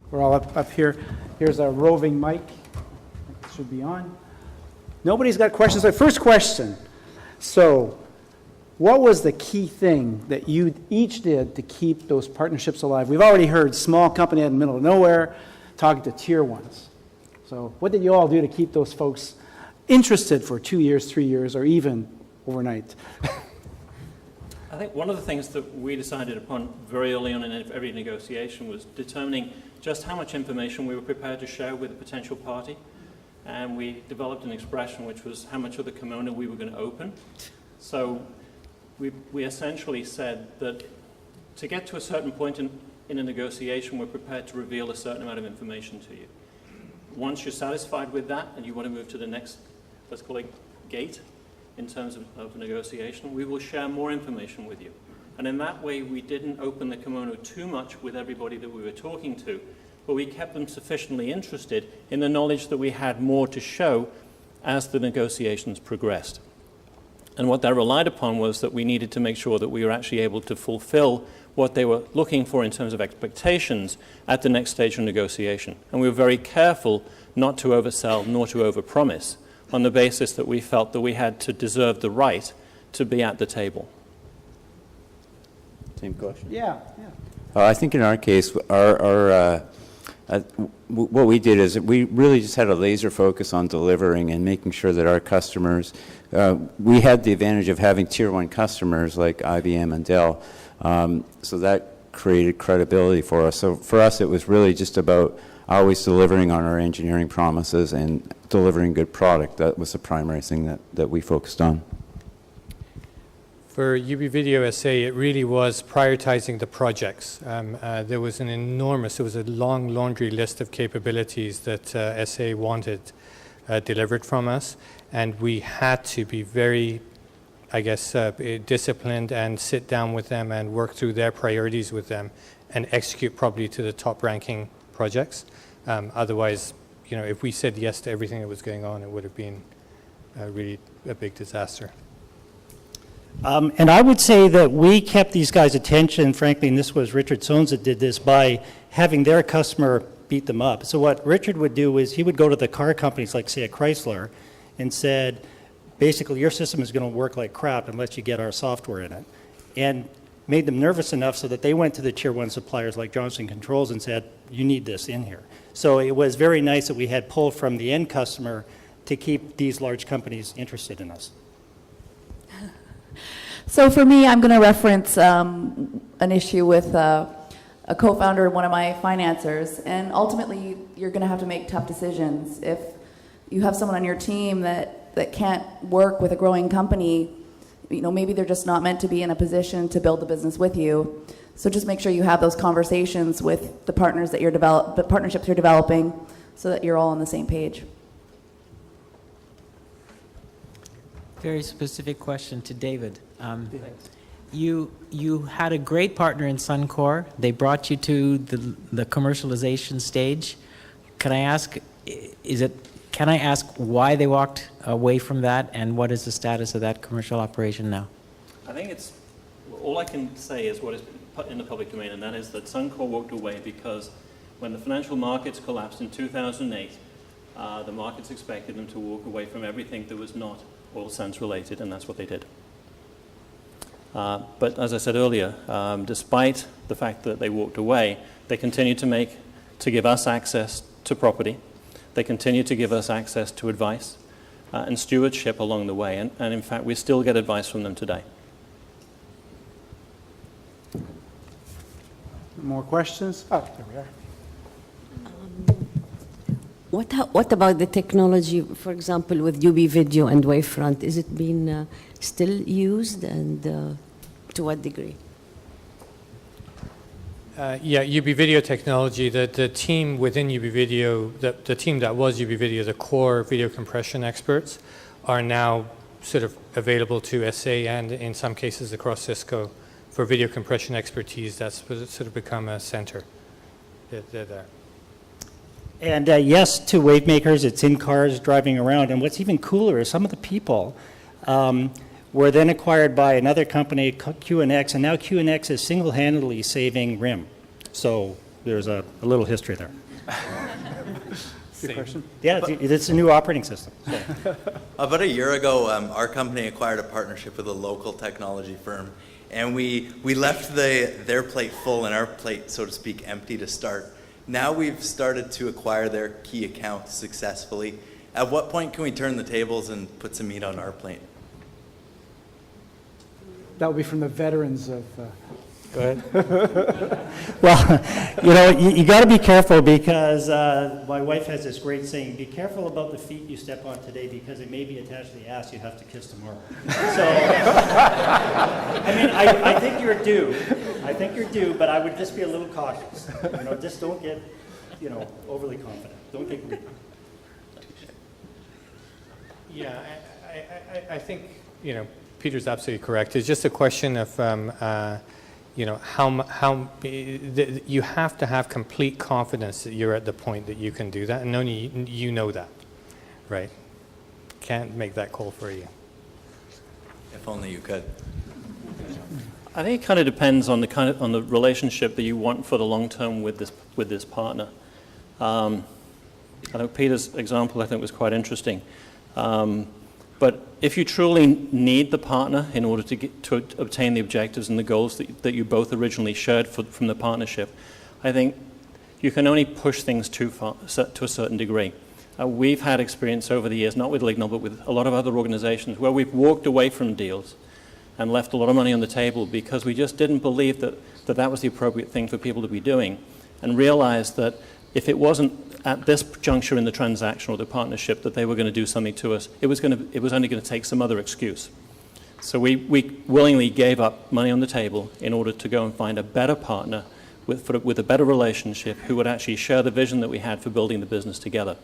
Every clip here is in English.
We're all up here. Here's a roving mic. It should be on. Nobody's got questions. First question. So, what was the key thing that you each did to keep those partnerships alive? We've already heard small company in the middle of nowhere talking to tier ones. So, what did you all do to keep those folks interested for 2 years, 3 years, or even overnight? I think one of the things that we decided upon very early on in every negotiation was determining just how much information we were prepared to share with a potential party. And we developed an expression which was how much of the kimono we were going to open. So we essentially said that to get to a certain point in a negotiation, we're prepared to reveal a certain amount of information to you. Once you're satisfied with that and you want to move to the next, let's call it gate, in terms of negotiation, we will share more information with you. And in that way, we didn't open the kimono too much with everybody that we were talking to, but we kept them sufficiently interested in the knowledge that we had more to show as the negotiations progressed. And what that relied upon was that we needed to make sure that we were actually able to fulfill what they were looking for in terms of expectations at the next stage of negotiation. And we were very careful not to oversell nor to overpromise, on the basis that we felt that we had to deserve the right to be at the table. Same question? Yeah. I think in our case, what we did is we really just had a laser focus on delivering and making sure that our customers, we had the advantage of having tier one customers like IBM and Dell, so that created credibility for us. So for us, it was really just about always delivering on our engineering promises and delivering good product. That was the primary thing that we focused on. For UB Video SA, it really was prioritizing the projects. There was a long laundry list of capabilities that SA wanted delivered from us, and we had to be very, disciplined and sit down with them and work through their priorities with them and execute probably to the top ranking projects. Otherwise, if we said yes to everything that was going on, it would have been really a big disaster. And I would say that we kept these guys' attention, frankly, and this was Richard Soanes that did this, by having their customer beat them up. So what Richard would do is he would go to the car companies, like say a Chrysler, and said, basically your system is going to work like crap unless you get our software in it. And made them nervous enough so that they went to the tier one suppliers like Johnson Controls and said, you need this in here. So it was very nice that we had pull from the end customer to keep these large companies interested in us. So for me, I'm going to reference an issue with a co-founder and one of my financiers. And ultimately, you're going to have to make tough decisions. If you have someone on your team that can't work with a growing company, maybe they're just not meant to be in a position to build the business with you. So just make sure you have those conversations with the partners that the partnerships you're developing, so that you're all on the same page. Very specific question to David. You had a great partner in Suncor. They brought you to the commercialization stage. Can I ask why they walked away from that, and what is the status of that commercial operation now? I think all I can say is what is put in the public domain, and that is that Suncor walked away because when the financial markets collapsed in 2008, the markets expected them to walk away from everything that was not oil sands related, and that's what they did. But as I said earlier, despite the fact that they walked away, they continued to give us access to property. They continue to give us access to advice and stewardship along the way. And in fact, we still get advice from them today. More questions? Oh, there we are. What about the technology, for example, with UB Video and Wavefront? Is it being still used, and to what degree? UB Video technology, the team within UB Video, the team that was UB Video, the core video compression experts, are now sort of available to SA and in some cases across Cisco for video compression expertise. That's sort of become a center. They're there. And yes, to Wavemakers, it's in cars driving around. And what's even cooler is some of the people were then acquired by another company, QNX, and now QNX is single-handedly saving RIM. So there's a little history there. Good question. Yeah, it's a new operating system. So. About a year ago, our company acquired a partnership with a local technology firm, and we left their plate full and our plate, so to speak, empty to start. Now we've started to acquire their key accounts successfully. At what point can we turn the tables and put some meat on our plate? That would be from the veterans of, Go ahead. Well, you got to be careful because my wife has this great saying, be careful about the feet you step on today because it may be attached to the ass you have to kiss tomorrow. So, I mean, I think you're due. I think you're due, but I would just be a little cautious. Just don't get, overly confident. Don't get greedy. Yeah, I think, Peter's absolutely correct. It's just a question of, you have to have complete confidence that you're at the point that you can do that, and only you know that, right? Can't make that call for you. If only you could. I think it kind of depends on the relationship that you want for the long term with this partner. I know Peter's example I think was quite interesting. But if you truly need the partner in order to obtain the objectives and the goals that you both originally shared from the partnership, I think you can only push things too far to a certain degree. We've had experience over the years, not with Lignol, but with a lot of other organizations, where we've walked away from deals and left a lot of money on the table because we just didn't believe that was the appropriate thing for people to be doing, and realized that if it wasn't at this juncture in the transaction or the partnership that they were going to do something to us, it was only going to take some other excuse. So we willingly gave up money on the table in order to go and find a better partner with a better relationship who would actually share the vision that we had for building the business together.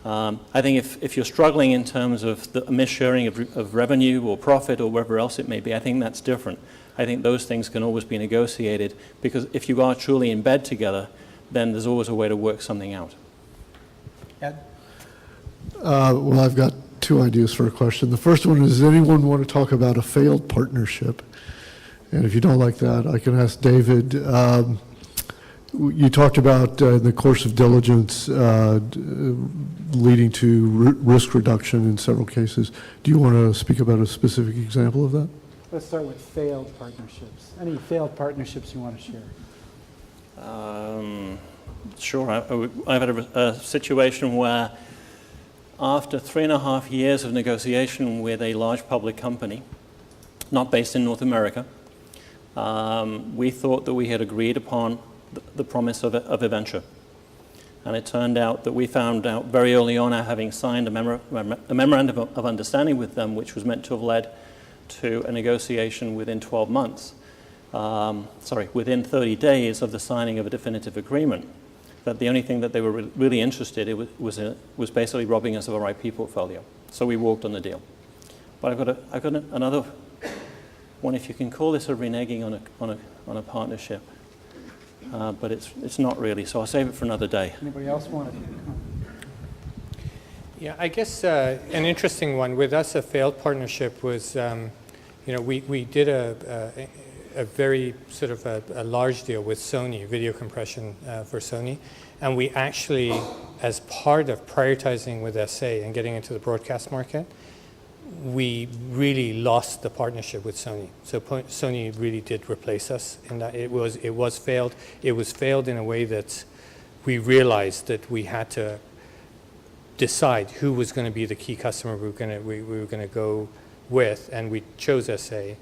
I think if you're struggling in terms of the mis-sharing of revenue or profit or wherever else it may be, I think that's different. I think those things can always be negotiated, because if you are truly in bed together, then there's always a way to work something out. Ed? Well, I've got two ideas for a question. The first one is, does anyone want to talk about a failed partnership? And if you don't like that, I can ask David. You talked about in the course of diligence leading to risk reduction in several cases. Do you want to speak about a specific example of that? Let's start with failed partnerships. Any failed partnerships you want to share? Sure. I've had a situation where, after 3.5 years of negotiation with a large public company, not based in North America, we thought that we had agreed upon the promise of a venture. And it turned out that we found out very early on, having signed a memorandum of understanding with them, which was meant to have led to a negotiation within 12 months. Within 30 days of the signing of a definitive agreement, that the only thing that they were really interested in was basically robbing us of our IP portfolio. So we walked on the deal. But I've got another one, if you can call this a reneging on a partnership, but it's not really. So I'll save it for another day. Anybody else want to? Yeah, I guess an interesting one with us, a failed partnership was, we did a very sort of a large deal with Sony, video compression for Sony. And we actually, as part of prioritizing with SA and getting into the broadcast market, we really lost the partnership with Sony. So Sony really did replace us in that. It was failed. It was failed in a way that we realized that we had to decide who was going to be the key customer we were going to go with, and we chose SA.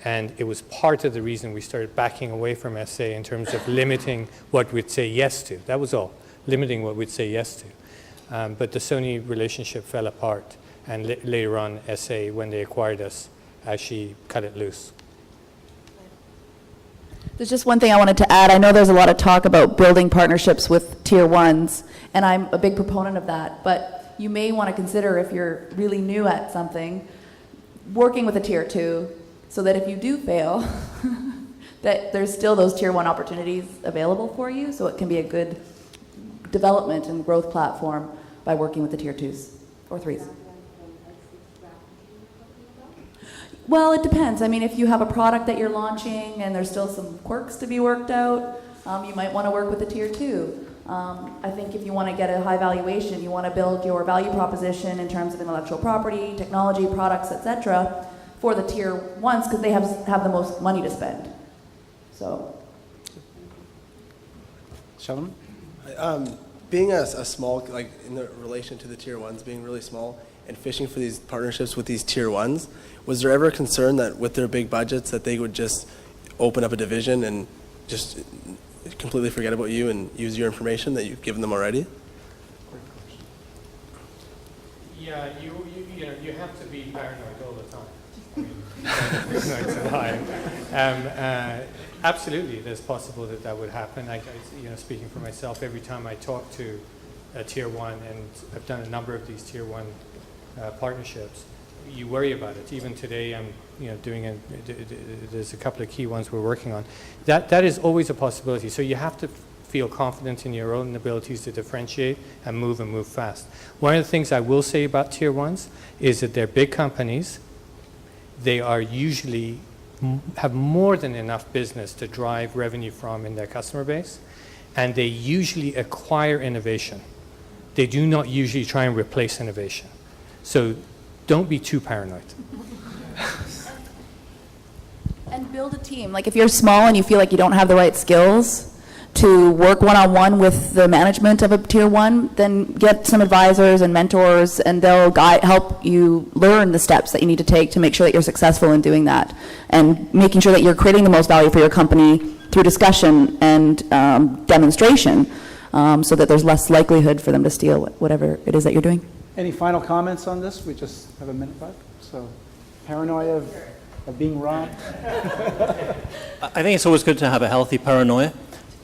And it was part of the reason we started backing away from SA in terms of limiting what we'd say yes to. That was all, limiting what we'd say yes to. But the Sony relationship fell apart. And later on, SA, when they acquired us, actually cut it loose. There's just one thing I wanted to add. I know there's a lot of talk about building partnerships with tier ones, and I'm a big proponent of that. But you may want to consider, if you're really new at something, working with a tier two, so that if you do fail, that there's still those tier one opportunities available for you, so it can be a good development and growth platform by working with the tier twos or threes. Well, it depends. I mean, if you have a product that you're launching and there's still some quirks to be worked out, You might want to work with a tier 2. I think if you want to get a high valuation, you want to build your value proposition in terms of intellectual property, technology, products, etc., for the tier 1s because they have the most money to spend. So, Sheldon? Being a small, like in the relation to the tier 1s, being really small and fishing for these partnerships with these tier 1s, was there ever a concern that with their big budgets that they would just open up a division and just completely forget about you and use your information that you've given them already? Yeah, you have to be paranoid all the time. I mean, paranoid's a lie. Absolutely, there's possible that would happen. Speaking for myself, every time I talk to a tier 1, and I've done a number of these tier 1 partnerships, you worry about it. Even today, I'm there's a couple of key ones we're working on. That is always a possibility. So you have to feel confident in your own abilities to differentiate and move fast. One of the things I will say about tier 1s is that they're big companies. They are usually have more than enough business to drive revenue from in their customer base, and they usually acquire innovation. They do not usually try and replace innovation. So don't be too paranoid. and build a team. Like if you're small and you feel like you don't have the right skills to work one-on-one with the management of a tier 1, then get some advisors and mentors, and they'll help you learn the steps that you need to take to make sure that you're successful in doing that, and making sure that you're creating the most value for your company through discussion and demonstration, so that there's less likelihood for them to steal whatever it is that you're doing. Any final comments on this? We just have a minute left. So, paranoia of being wrong. I think it's always good to have a healthy paranoia.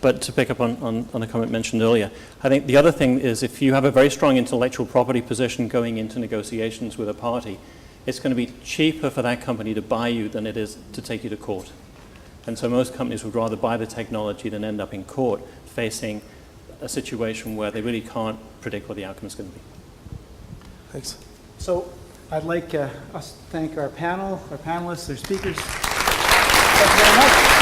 But to pick up on a comment mentioned earlier, I think the other thing is if you have a very strong intellectual property position going into negotiations with a party, it's going to be cheaper for that company to buy you than it is to take you to court. And so most companies would rather buy the technology than end up in court facing a situation where they really can't predict what the outcome is going to be. Thanks. So I'd like us to thank our panel, our panelists, our speakers. Thank you very much.